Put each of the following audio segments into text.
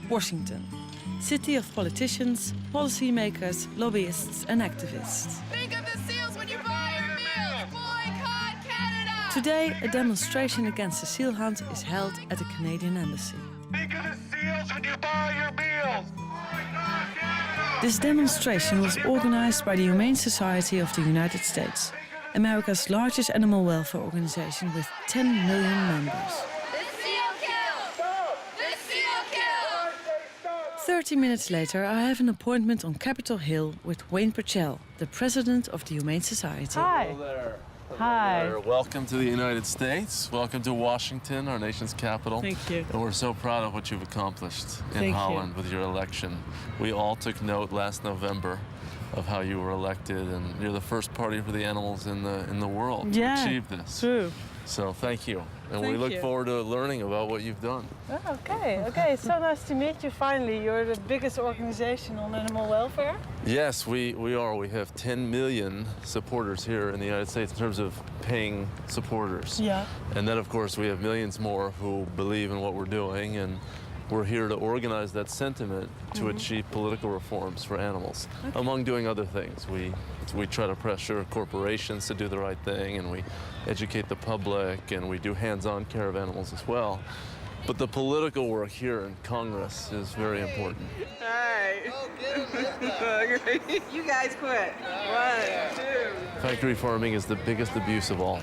Washington, city of politicians, policymakers, lobbyists and activists. Think of the seals when you buy your meals! Boycott Canada! Today, a demonstration against the seal hunt is held at the Canadian Embassy. Think of the seals when you buy your meals! This demonstration was organized by the Humane Society of the United States, America's largest animal welfare organization with 10 million members. The seal kill! The seal kill! 30 minutes later, I have an appointment on Capitol Hill with Wayne Purcell, the president of the Humane Society. Hi. Hello there. Hi. Hello there. Welcome to the United States. Welcome to Washington, our nation's capital. Thank you. And we're so proud of what you've accomplished in Thank Holland you. with your election. We all took note last November of how you were elected, and you're the first party for the animals in the world to achieve this. True. So thank you. And we Thank look you. forward to learning about what you've done. Oh, okay. It's so nice to meet you finally. You're the biggest organization on animal welfare. Yes, we are. We have 10 million supporters here in the United States in terms of paying supporters. Yeah. And then, of course, we have millions more who believe in what we're doing, and we're here to organize that sentiment to achieve political reforms for animals, among doing other things. We try to pressure corporations to do the right thing, and we educate the public, and we do hands-on care of animals as well. But the political work here in Congress is very important. Hi. You guys quit. 1, 2. Factory farming is the biggest abuse of all,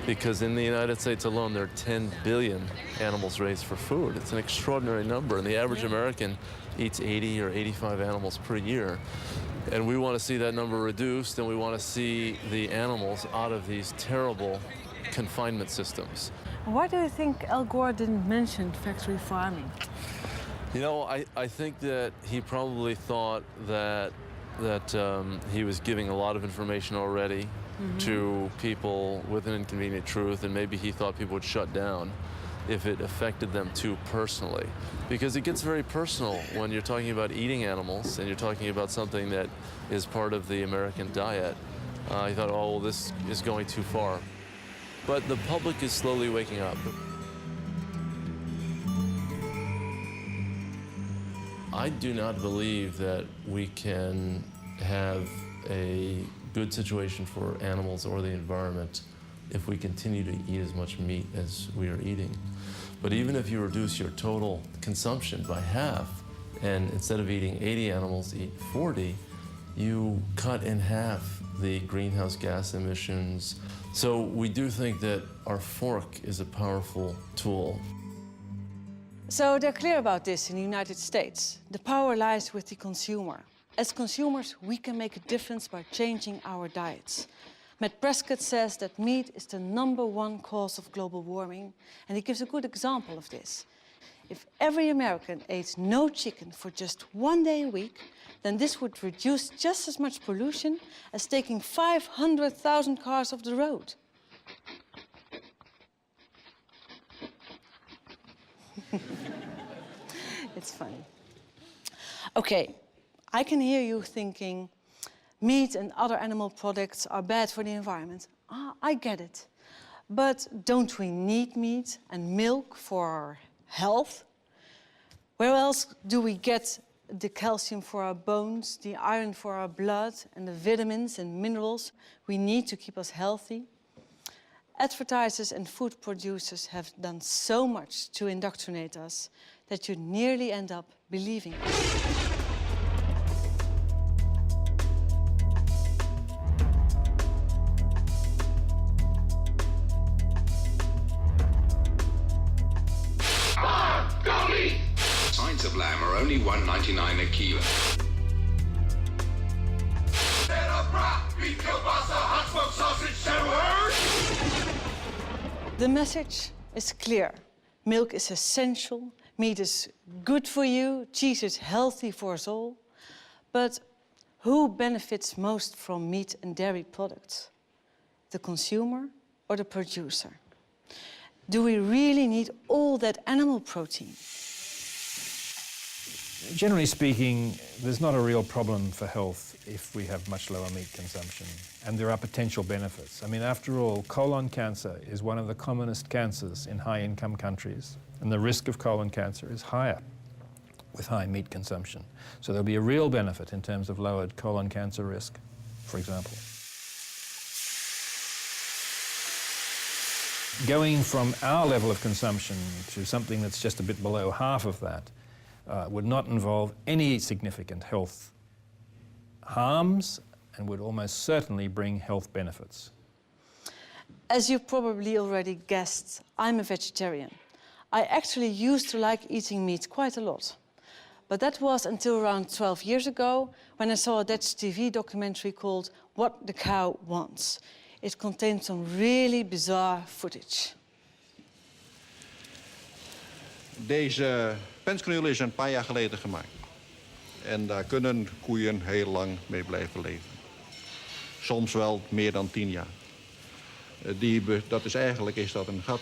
because in the United States alone, there are 10 billion animals raised for food. It's an extraordinary number, and the average American eats 80 or 85 animals per year. And we want to see that number reduced, and we want to see the animals out of these terrible confinement systems. Why do you think Al Gore didn't mention factory farming? You know, I think that he probably thought that he was giving a lot of information already to people with an inconvenient truth, and maybe he thought people would shut down if it affected them too personally. Because it gets very personal when you're talking about eating animals and you're talking about something that is part of the American diet. He thought, oh, well, this is going too far. But the public is slowly waking up. I do not believe that we can have a good situation for animals or the environment if we continue to eat as much meat as we are eating. But even if you reduce your total consumption by half, and instead of eating 80 animals, eat 40, you cut in half the greenhouse gas emissions. So we do think that our fork is a powerful tool. So they're clear about this in the United States. The power lies with the consumer. As consumers, we can make a difference by changing our diets. Matt Prescott says that meat is the #1 cause of global warming, and he gives a good example of this. If every American ate no chicken for just 1 day a week, then this would reduce just as much pollution as taking 500,000 cars off the road. It's funny. Okay, I can hear you thinking, meat and other animal products are bad for the environment. I get it. But don't we need meat and milk for our health? Where else do we get the calcium for our bones, the iron for our blood, and the vitamins and minerals we need to keep us healthy? Advertisers and food producers have done so much to indoctrinate us that you nearly end up believing it. Pints of lamb are only $1.99 a kilo. The message is clear. Milk is essential, meat is good for you, cheese is healthy for us all. But who benefits most from meat and dairy products? The consumer or the producer? Do we really need all that animal protein? Generally speaking, there's not a real problem for health if we have much lower meat consumption, and there are potential benefits. I mean, after all, colon cancer is one of the commonest cancers in high-income countries, and the risk of colon cancer is higher with high meat consumption. So there'll be a real benefit in terms of lowered colon cancer risk, for example. Going from our level of consumption to something that's just a bit below half of that would not involve any significant health harms and would almost certainly bring health benefits. As you probably already guessed, I'm a vegetarian. I actually used to like eating meat quite a lot. But that was until around 12 years ago when I saw a Dutch TV documentary called What the Cow Wants. It contained some really bizarre footage. Deze penskanule is een paar jaar geleden gemaakt. En daar kunnen koeien heel lang mee blijven leven. Soms wel meer dan 10 jaar. Dat is eigenlijk een gat.